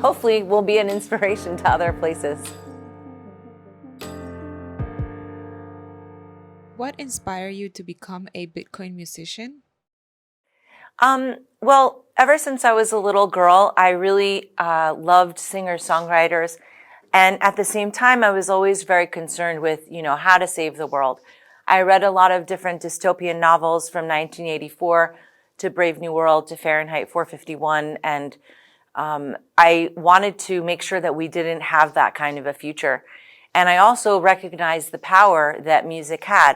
hopefully will be an inspiration to other places. What inspired you to become a Bitcoin musician? Well, ever since I was a little girl, I really loved singer-songwriters. And at the same time, I was always very concerned with, how to save the world. I read a lot of different dystopian novels from 1984 to Brave New World to Fahrenheit 451. And I wanted to make sure that we didn't have that kind of a future. And I also recognized the power that music had.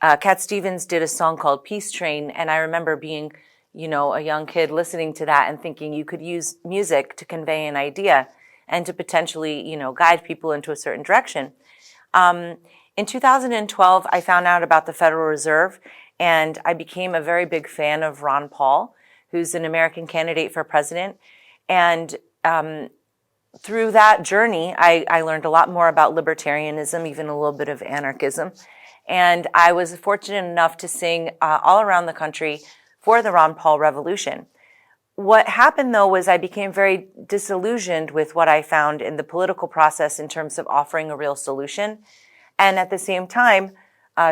Cat Stevens did a song called Peace Train, and I remember being, a young kid listening to that and thinking you could use music to convey an idea and to potentially, guide people into a certain direction. In 2012, I found out about the Federal Reserve, and I became a very big fan of Ron Paul, who's an American candidate for president. And through that journey, I learned a lot more about libertarianism, even a little bit of anarchism. And I was fortunate enough to sing all around the country for the Ron Paul Revolution. What happened, though, was I became very disillusioned with what I found in the political process in terms of offering a real solution. And at the same time,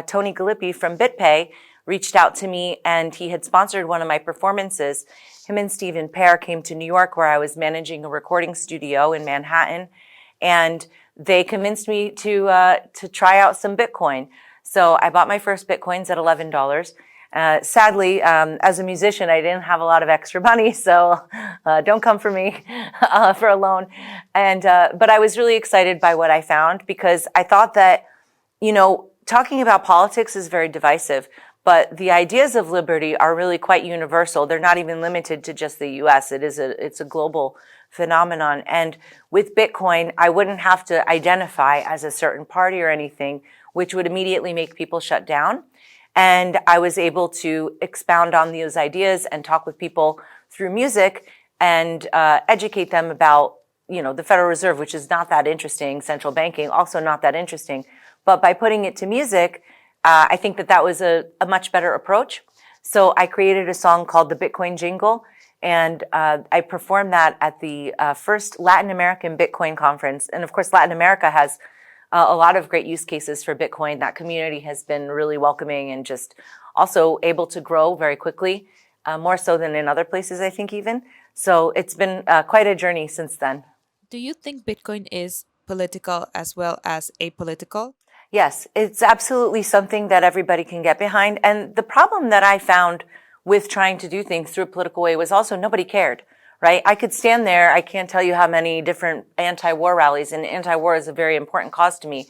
Tony Galippi from BitPay reached out to me, and he had sponsored one of my performances. Him and Stephen Pear came to New York, where I was managing a recording studio in Manhattan, and they convinced me to try out some Bitcoin. So I bought my first Bitcoins at $11. Sadly, as a musician, I didn't have a lot of extra money, so don't come for me for a loan. And but I was really excited by what I found, because I thought that, talking about politics is very divisive, but the ideas of liberty are really quite universal. They're not even limited to just the U.S. It's a global phenomenon. And with Bitcoin, I wouldn't have to identify as a certain party or anything, which would immediately make people shut down. And I was able to expound on those ideas and talk with people through music and educate them about, the Federal Reserve, which is not that interesting, central banking, also not that interesting. But by putting it to music, I think that was a much better approach. So I created a song called the Bitcoin Jingle, and I performed that at the first Latin American Bitcoin conference. And of course, Latin America has a lot of great use cases for Bitcoin. That community has been really welcoming and just also able to grow very quickly, more so than in other places, I think, even. So it's been quite a journey since then. Do you think Bitcoin is political as well as apolitical? Yes, it's absolutely something that everybody can get behind. And the problem that I found with trying to do things through a political way was also nobody cared. Right? I could stand there. I can't tell you how many different anti-war rallies, and anti-war is a very important cause to me.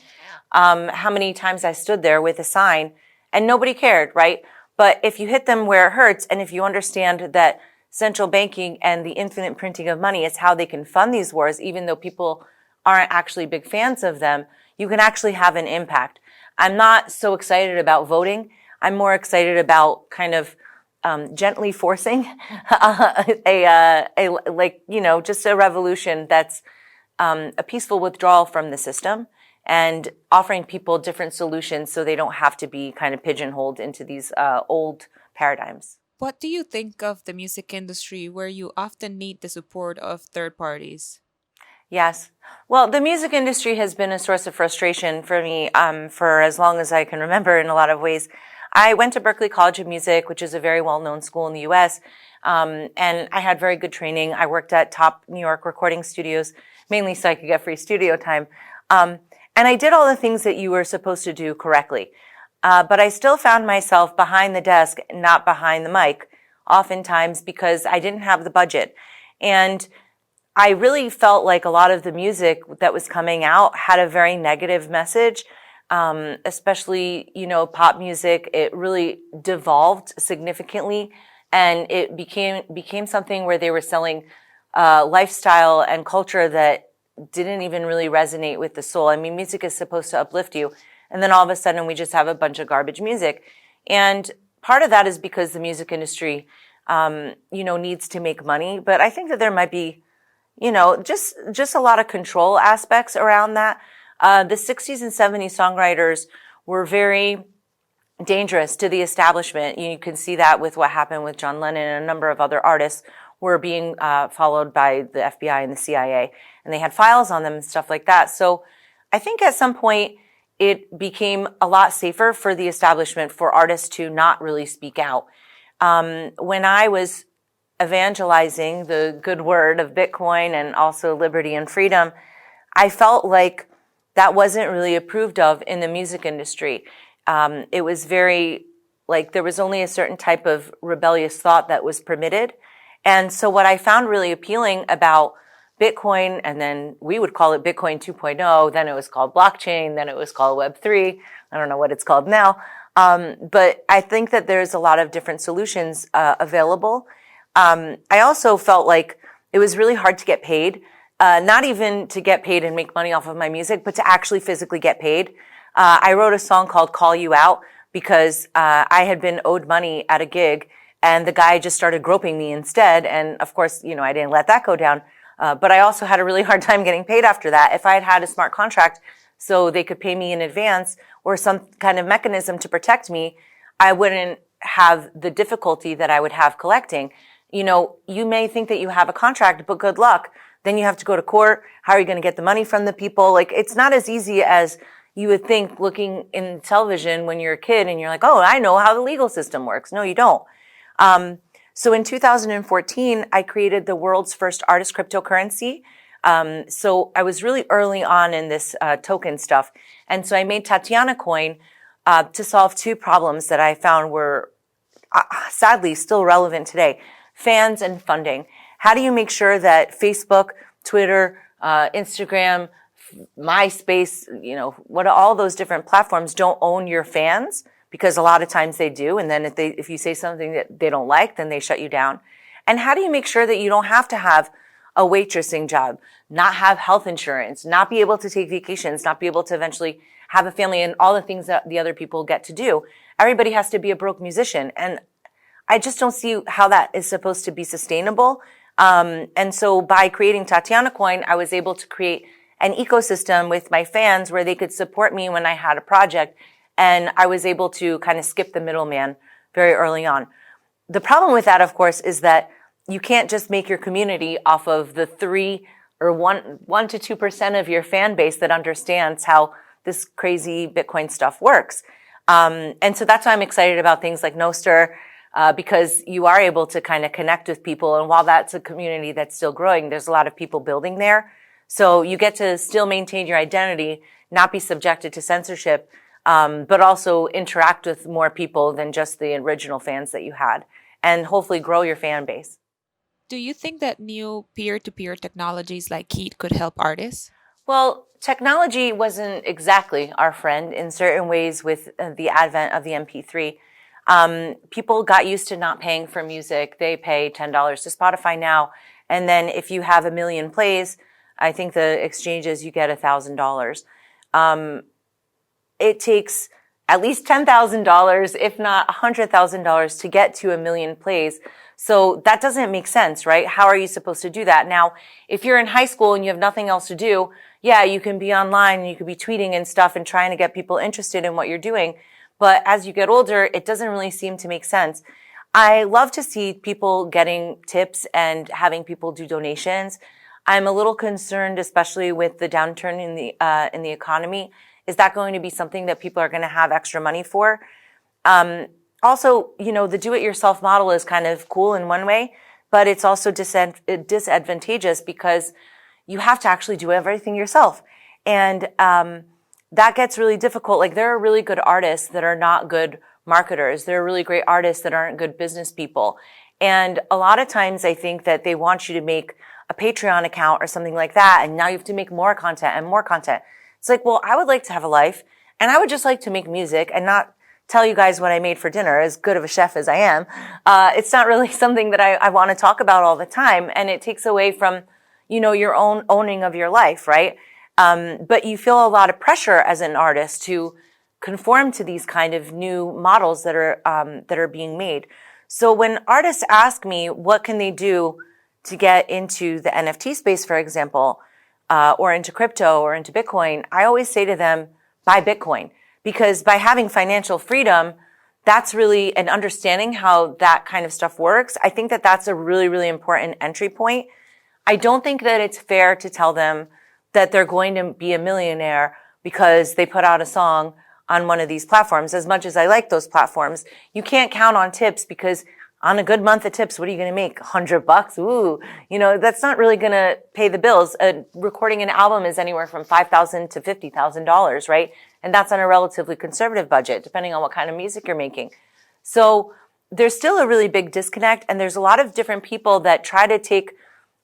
How many times I stood there with a sign and nobody cared, right? But if you hit them where it hurts, and if you understand that central banking and the infinite printing of money is how they can fund these wars, even though people aren't actually big fans of them, you can actually have an impact. I'm not so excited about voting. I'm more excited about kind of gently forcing just a revolution that's a peaceful withdrawal from the system, and offering people different solutions so they don't have to be kind of pigeonholed into these old paradigms. What do you think of the music industry, where you often need the support of third parties? Yes. Well, the music industry has been a source of frustration for me for as long as I can remember in a lot of ways. I went to Berklee College of Music, which is a very well-known school in the U.S., and I had very good training. I worked at top New York recording studios, mainly so I could get free studio time. And I did all the things that you were supposed to do correctly. But I still found myself behind the desk, not behind the mic, oftentimes because I didn't have the budget. And I really felt like a lot of the music that was coming out had a very negative message. Especially, pop music, it really devolved significantly, and it became something where they were selling lifestyle and culture that didn't even really resonate with the soul. I mean, music is supposed to uplift you, and then all of a sudden we just have a bunch of garbage music. And part of that is because the music industry, needs to make money. But I think that there might be, just a lot of control aspects around that. The 60s and 70s songwriters were very dangerous to the establishment. You can see that with what happened with John Lennon and a number of other artists, were being followed by the FBI and the CIA, and they had files on them and stuff like that. So I think at some point it became a lot safer for the establishment for artists to not really speak out. When I was evangelizing the good word of Bitcoin and also liberty and freedom, I felt like that wasn't really approved of in the music industry. It was very, like, there was only a certain type of rebellious thought that was permitted. And so what I found really appealing about Bitcoin, and then we would call it Bitcoin 2.0, then it was called blockchain, then it was called Web3. I don't know what it's called now. But I think that there's a lot of different solutions available. I also felt like it was really hard to get paid, not even to get paid and make money off of my music, but to actually physically get paid. I wrote a song called Call You Out because I had been owed money at a gig, and the guy just started groping me instead. And of course, I didn't let that go down. But I also had a really hard time getting paid after that. If I had had a smart contract so they could pay me in advance or some kind of mechanism to protect me, I wouldn't have the difficulty that I would have collecting. You may think that you have a contract, but good luck. Then you have to go to court. How are you going to get the money from the people? Like, it's not as easy as you would think looking in television when you're a kid and you're like, oh, I know how the legal system works. No, you don't. So in 2014, I created the world's first artist cryptocurrency. So I was really early on in this token stuff. And so I made Tatiana Coin to solve two problems that I found were sadly still relevant today: fans and funding. How do you make sure that Facebook, Twitter, Instagram, MySpace, what all those different platforms don't own your fans? Because a lot of times they do. And then if you say something that they don't like, then they shut you down. And how do you make sure that you don't have to have a waitressing job, not have health insurance, not be able to take vacations, not be able to eventually have a family and all the things that the other people get to do? Everybody has to be a broke musician. And I just don't see how that is supposed to be sustainable. And so by creating Tatiana Coin, I was able to create an ecosystem with my fans where they could support me when I had a project. And I was able to kind of skip the middleman very early on. The problem with that, of course, is that you can't just make your community off of the 1 to 2% of your fan base that understands how this crazy Bitcoin stuff works. And so that's why I'm excited about things like Nostr, because you are able to kind of connect with people. And while that's a community that's still growing, there's a lot of people building there. So you get to still maintain your identity, not be subjected to censorship, but also interact with more people than just the original fans that you had, and hopefully grow your fan base. Do you think that new peer-to-peer technologies like Keat could help artists? Well, technology wasn't exactly our friend in certain ways with the advent of the MP3. People got used to not paying for music. They pay $10 to Spotify now. And then if you have 1 million plays, I think the exchanges, you get $1,000. It takes at least $10,000, if not $100,000 to get to 1 million plays. So that doesn't make sense, right? How are you supposed to do that? Now, if you're in high school and you have nothing else to do, yeah, you can be online and you could be tweeting and stuff and trying to get people interested in what you're doing. But as you get older, it doesn't really seem to make sense. I love to see people getting tips and having people do donations. I'm a little concerned, especially with the downturn in the economy. Is that going to be something that people are going to have extra money for? Also, the do-it-yourself model is kind of cool in one way, but it's also disadvantageous because you have to actually do everything yourself. And that gets really difficult. Like, there are really good artists that are not good marketers. There are really great artists that aren't good business people. And a lot of times I think that they want you to make a Patreon account or something like that, and now you have to make more content and more content. It's like, well, I would like to have a life, and I would just like to make music and not tell you guys what I made for dinner, as good of a chef as I am. It's not really something that I want to talk about all the time, and it takes away from, your own owning of your life, right? But you feel a lot of pressure as an artist to conform to these kind of new models that are being made. So when artists ask me what can they do to get into the NFT space, for example, or into crypto or into Bitcoin, I always say to them, buy Bitcoin. Because by having financial freedom, that's really, and understanding how that kind of stuff works, I think that that's a really, really important entry point. I don't think that it's fair to tell them that they're going to be a millionaire because they put out a song on one of these platforms. As much as I like those platforms, you can't count on tips, because on a good month of tips, what are you going to make? $100? Ooh, that's not really going to pay the bills. Recording an album is anywhere from $5,000 to $50,000, right? And that's on a relatively conservative budget, depending on what kind of music you're making. So there's still a really big disconnect, and there's a lot of different people that try to take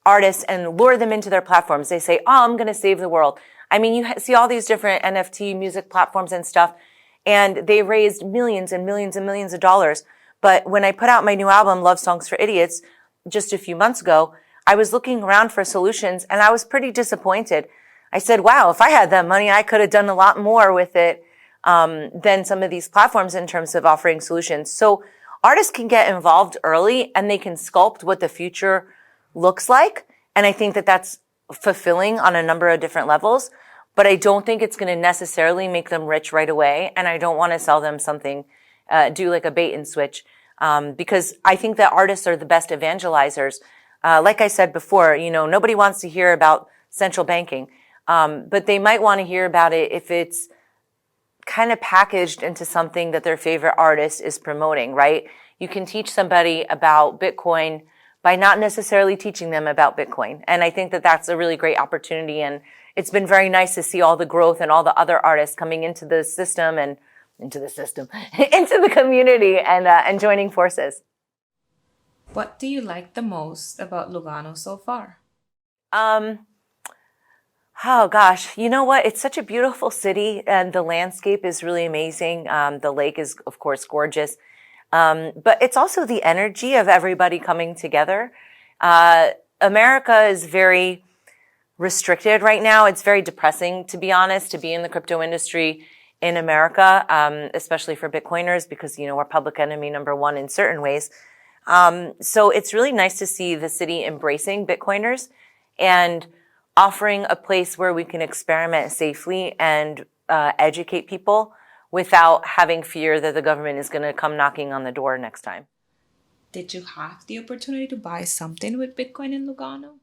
artists and lure them into their platforms. They say, oh, I'm going to save the world. I mean, you see all these different NFT music platforms and stuff, and they raised millions and millions and millions of dollars. But when I put out my new album, Love Songs for Idiots, just a few months ago, I was looking around for solutions, and I was pretty disappointed. I said, wow, if I had that money, I could have done a lot more with it than some of these platforms in terms of offering solutions. So artists can get involved early, and they can sculpt what the future looks like. And I think that that's fulfilling on a number of different levels. But I don't think it's going to necessarily make them rich right away. And I don't want to sell them something, do like a bait and switch. Because I think that artists are the best evangelizers. Like I said before, nobody wants to hear about central banking. But they might want to hear about it if it's kind of packaged into something that their favorite artist is promoting, right? You can teach somebody about Bitcoin by not necessarily teaching them about Bitcoin. And I think that that's a really great opportunity. And it's been very nice to see all the growth and all the other artists coming into the system and into the community and joining forces. What do you like the most about Lugano so far? Oh gosh, you know what? It's such a beautiful city, and the landscape is really amazing. The lake is, of course, gorgeous. But it's also the energy of everybody coming together. America is very restricted right now. It's very depressing, to be honest, to be in the crypto industry in America, especially for Bitcoiners, because, we're public enemy number one in certain ways. So it's really nice to see the city embracing Bitcoiners and offering a place where we can experiment safely and educate people without having fear that the government is going to come knocking on the door next time. Did you have the opportunity to buy something with Bitcoin in Lugano?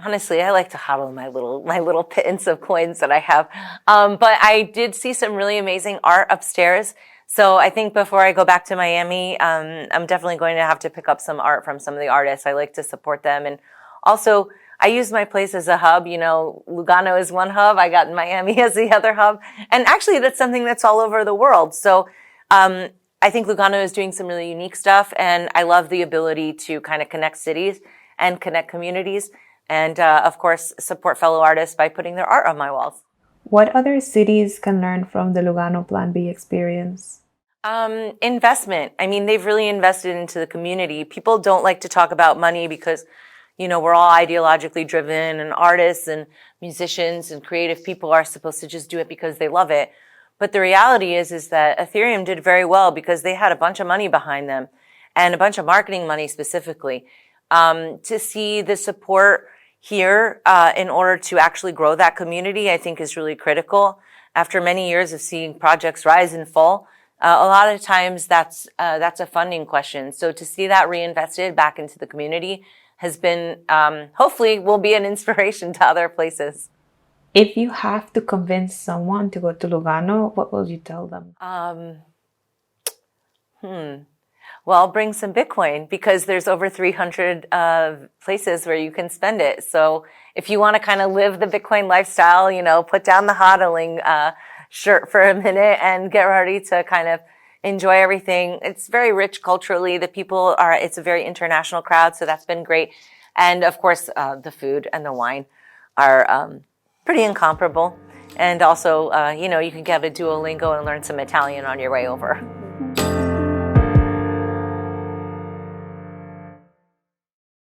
Honestly, I like to hodl my little pittance of coins that I have. But I did see some really amazing art upstairs. So I think before I go back to Miami, I'm definitely going to have to pick up some art from some of the artists. I like to support them. And also, I use my place as a hub. Lugano is one hub. I got Miami as the other hub. And actually, that's something that's all over the world. So I think Lugano is doing some really unique stuff. And I love the ability to kind of connect cities and connect communities. And, of course, support fellow artists by putting their art on my walls. What other cities can learn from the Lugano Plan B experience? Investment. I mean, they've really invested into the community. People don't like to talk about money because, we're all ideologically driven, and artists and musicians and creative people are supposed to just do it because they love it. But the reality is that Ethereum did very well because they had a bunch of money behind them, and a bunch of marketing money specifically. To see the support here in order to actually grow that community, I think is really critical. After many years of seeing projects rise and fall, a lot of times that's a funding question. So to see that reinvested back into the community has been, hopefully, will be an inspiration to other places. If you have to convince someone to go to Lugano, what will you tell them? Well, bring some Bitcoin, because there's over 300 places where you can spend it. So if you want to kind of live the Bitcoin lifestyle, put down the hodling shirt for a minute and get ready to kind of enjoy everything. It's very rich culturally. It's a very international crowd, so that's been great. And of course, the food and the wine are pretty incomparable. And also, you can get a Duolingo and learn some Italian on your way over.